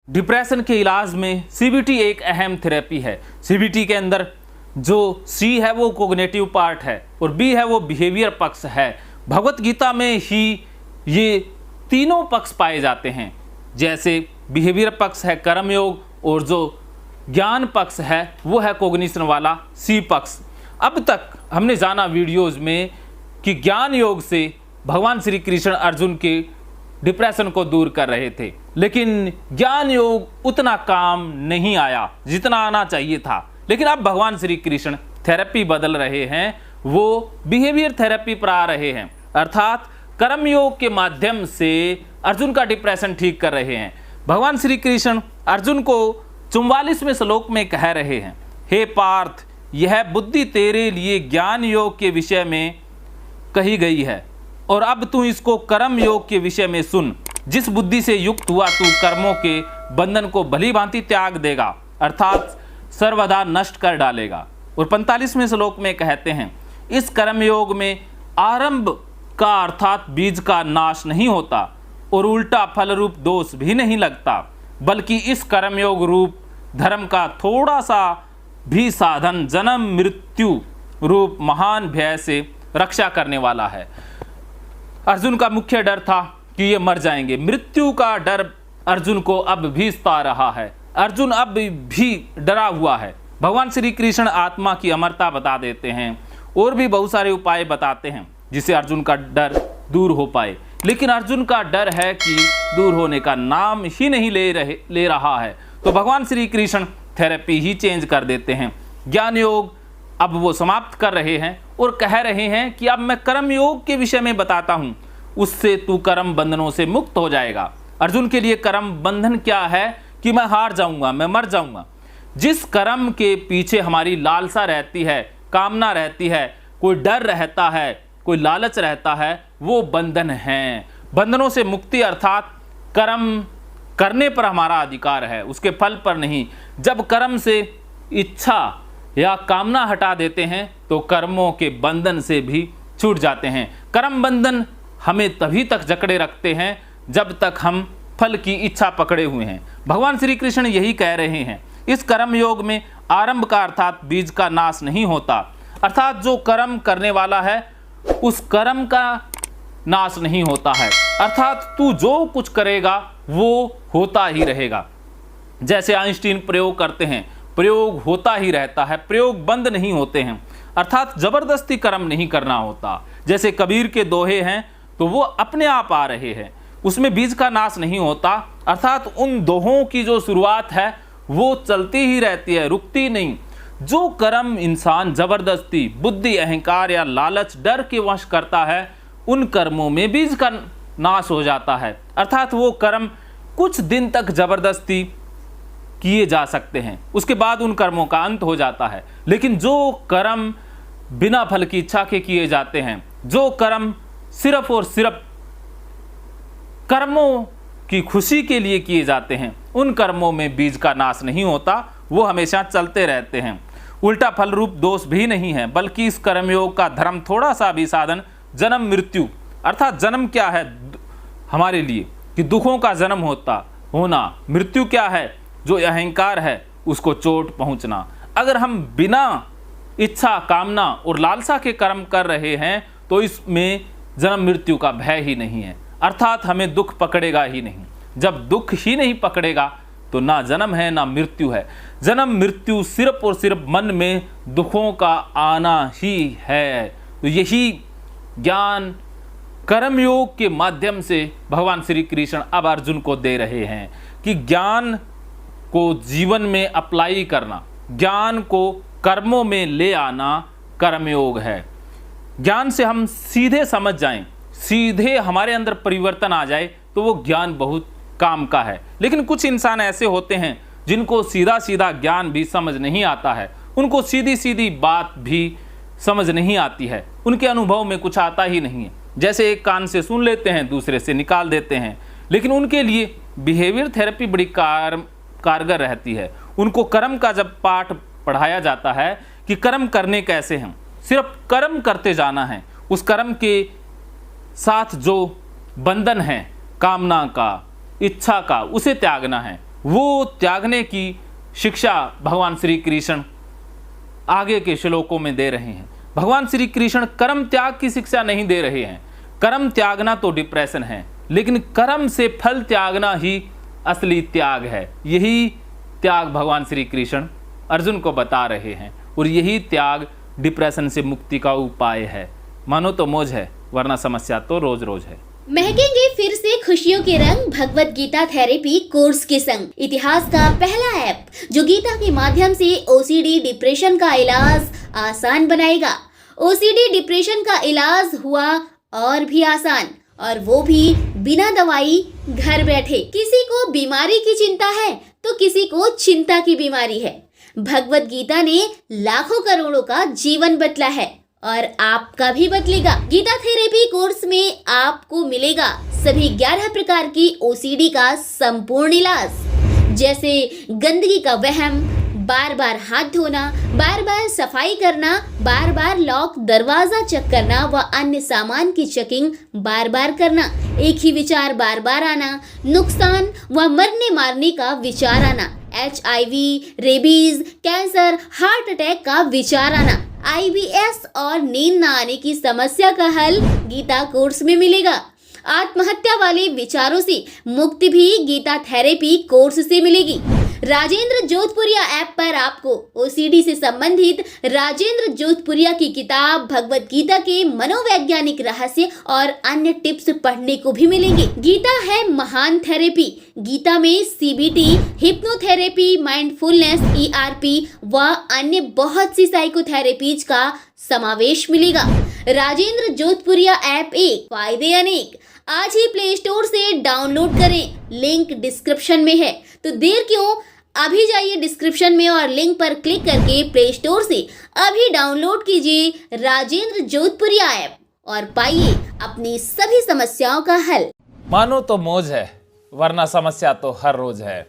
Depression के इलाज में सीबीटी एक अहम थेरेपी है। सीबीटी के अंदर जो सी है वो कोग्निटिव पार्ट है और बी है वो बिहेवियर पक्ष है। भगवत गीता में ही ये तीनों पक्ष पाए जाते हैं। जैसे बिहेवियर पक्ष है कर्मयोग और जो ज्ञान पक्ष है वो है कोग्निशन वाला सी पक्ष। अब तक हमने जाना वीडियोस में कि ज्ञान योग से भगवान श्री कृष्ण अर्जुन के डिप्रेशन को दूर कर रहे थे, लेकिन ज्ञान योग उतना काम नहीं आया जितना आना चाहिए था। लेकिन अब भगवान श्री कृष्ण थेरेपी बदल रहे हैं, वो बिहेवियर थेरेपी पर आ रहे हैं, अर्थात कर्म योग के माध्यम से अर्जुन का डिप्रेशन ठीक कर रहे हैं। भगवान श्री कृष्ण अर्जुन को 44वें श्लोक में कह रहे हैं, हे पार्थ, यह बुद्धि तेरे लिए ज्ञान योग के विषय में कही गई है और अब तू इसको कर्म योग के विषय में सुन। जिस बुद्धि से युक्त हुआ तू कर्मों के बंधन को भली भांति त्याग देगा, अर्थात सर्वदा नष्ट कर डालेगा। और 45वें श्लोक में कहते हैं, इस कर्म योग में आरंभ का अर्थात बीज का नाश नहीं होता और उल्टा फल रूप दोष भी नहीं लगता, बल्कि इस कर्मयोग रूप धर्म का थोड़ा सा भी साधन जन्म मृत्यु रूप महान भय से रक्षा करने वाला है। अर्जुन का मुख्य डर था कि ये मर जाएंगे। मृत्यु का डर अर्जुन को अब भी सता रहा है। अर्जुन अब भी डरा हुआ है। भगवान श्री कृष्ण आत्मा की अमरता बता देते हैं और भी बहुत सारे उपाय बताते हैं जिससे अर्जुन का डर दूर हो पाए, लेकिन अर्जुन का डर है कि दूर होने का नाम ही नहीं ले रहा है। तो भगवान श्री कृष्ण थेरेपी ही चेंज कर देते हैं। ज्ञान योग अब वो समाप्त कर रहे हैं और कह रहे हैं कि अब मैं कर्म योग के विषय में बताता हूं, उससे तू कर्म बंधनों से मुक्त हो जाएगा। अर्जुन के लिए कर्म बंधन क्या है कि मैं हार जाऊंगा, मैं मर जाऊंगा। जिस कर्म के पीछे हमारी लालसा रहती है, कामना रहती है, कोई डर रहता है, कोई लालच रहता है, वो बंधन है। बंधनों से मुक्ति अर्थात कर्म करने पर हमारा अधिकार है, उसके फल पर नहीं। जब कर्म से इच्छा या कामना हटा देते हैं तो कर्मों के बंधन से भी छूट जाते हैं। कर्म बंधन हमें तभी तक जकड़े रखते हैं जब तक हम फल की इच्छा पकड़े हुए हैं। भगवान श्री कृष्ण यही कह रहे हैं, इस कर्म योग में आरंभ का अर्थात बीज का नाश नहीं होता, अर्थात जो कर्म करने वाला है उस कर्म का नाश नहीं होता है, अर्थात तू जो कुछ करेगा वो होता ही रहेगा। जैसे आइंस्टीन प्रयोग करते हैं, प्रयोग होता ही रहता है, प्रयोग बंद नहीं होते हैं, अर्थात जबरदस्ती कर्म नहीं करना होता। जैसे कबीर के दोहे हैं तो वो अपने आप आ रहे हैं, उसमें बीज का नाश नहीं होता, अर्थात उन दोहों की जो शुरुआत है वो चलती ही रहती है, रुकती नहीं। जो कर्म इंसान जबरदस्ती बुद्धि अहंकार या लालच डर के वश करता है, उन कर्मों में बीज का नाश हो जाता है, अर्थात वो कर्म कुछ दिन तक जबरदस्ती किए जा सकते हैं, उसके बाद उन कर्मों का अंत हो जाता है। लेकिन जो कर्म बिना फल की इच्छा के किए जाते हैं, जो कर्म सिर्फ और सिर्फ कर्मों की खुशी के लिए किए जाते हैं, उन कर्मों में बीज का नाश नहीं होता, वो हमेशा चलते रहते हैं। उल्टा फल रूप दोष भी नहीं है, बल्कि इस कर्मयोग का धर्म थोड़ा सा भी साधन जन्म मृत्यु, अर्थात जन्म क्या है हमारे लिए कि दुखों का जन्म होना, मृत्यु क्या है जो अहंकार है उसको चोट पहुंचना। अगर हम बिना इच्छा कामना और लालसा के कर्म कर रहे हैं तो इसमें जन्म मृत्यु का भय ही नहीं है, अर्थात हमें दुख पकड़ेगा ही नहीं। जब दुख ही नहीं पकड़ेगा तो ना जन्म है ना मृत्यु है। जन्म मृत्यु सिर्फ और सिर्फ मन में दुखों का आना ही है। तो यही ज्ञान कर्मयोग के माध्यम से भगवान श्री कृष्ण अब अर्जुन को दे रहे हैं कि ज्ञान को जीवन में अप्लाई करना, ज्ञान को कर्मों में ले आना कर्मयोग है। ज्ञान से हम सीधे समझ जाएं, सीधे हमारे अंदर परिवर्तन आ जाए तो वो ज्ञान बहुत काम का है। लेकिन कुछ इंसान ऐसे होते हैं जिनको सीधा सीधा ज्ञान भी समझ नहीं आता है, उनको सीधी सीधी बात भी समझ नहीं आती है, उनके अनुभव में कुछ आता ही नहीं है। जैसे एक कान से सुन लेते हैं दूसरे से निकाल देते हैं, लेकिन उनके लिए बिहेवियर थेरेपी बड़ी कारगर रहती है। उनको कर्म का जब पाठ पढ़ाया जाता है कि कर्म करने कैसे हैं, सिर्फ कर्म करते जाना है, उस कर्म के साथ जो बंधन है कामना का इच्छा का उसे त्यागना है, वो त्यागने की शिक्षा भगवान श्री कृष्ण आगे के श्लोकों में दे रहे हैं। भगवान श्री कृष्ण कर्म त्याग की शिक्षा नहीं दे रहे हैं। कर्म त्यागना तो डिप्रेशन है, लेकिन कर्म से फल त्यागना ही असली त्याग है। यही त्याग भगवान श्री कृष्ण अर्जुन को बता रहे हैं और यही त्याग डिप्रेशन से मुक्ति का उपाय है। मानो तो मौज है, वरना समस्या तो रोज रोज है। महकेंगे फिर से खुशियों के रंग भगवत गीता थेरेपी कोर्स के संग। इतिहास का पहला ऐप जो गीता के माध्यम से ओसीडी डिप्रेशन का इलाज आसान बनाएगा। ओसीडी डिप्रेशन का इलाज हुआ और भी आसान, और वो भी बिना दवाई, घर बैठे। किसी को बीमारी की चिंता है तो किसी को चिंता की बीमारी है। भगवत गीता ने लाखों करोड़ों का जीवन बदला है और आपका भी बदलेगा। गीता थेरेपी कोर्स में आपको मिलेगा सभी 11 प्रकार की ओसीडी का संपूर्ण इलाज, जैसे गंदगी का वहम, बार बार हाथ धोना, बार बार सफाई करना, बार बार लॉक दरवाजा चेक करना व अन्य सामान की चेकिंग बार बार करना, एक ही विचार बार बार आना, नुकसान व मरने मारने का विचार आना, HIV, rabies, cancer, heart attack का विचार आना, IBS और नींद न आने की समस्या का हल गीता कोर्स में मिलेगा। आत्महत्या वाले विचारों से मुक्ति भी गीता थेरेपी कोर्स से मिलेगी। राजेंद्र जोधपुरिया ऐप पर आपको ओसीडी से संबंधित राजेंद्र जोधपुरिया की किताब भगवत गीता के मनोवैज्ञानिक रहस्य और अन्य टिप्स पढ़ने को भी मिलेंगे। गीता है महान थेरेपी। गीता में CBT, हिप्नोथेरेपी, माइंडफुलनेस, ERP व अन्य बहुत सी साइकोथेरेपीज का समावेश मिलेगा। राजेंद्र जोधपुरिया ऐप एक, फायदे अनेक। आज ही प्ले स्टोर से डाउनलोड करें, लिंक डिस्क्रिप्शन में है। तो देर क्यों, अभी जाइए डिस्क्रिप्शन में और लिंक पर क्लिक करके प्ले स्टोर से अभी डाउनलोड कीजिए राजेंद्र जोधपुरिया ऐप और पाइए अपनी सभी समस्याओं का हल। मानो तो मौज है, वरना समस्या तो हर रोज है।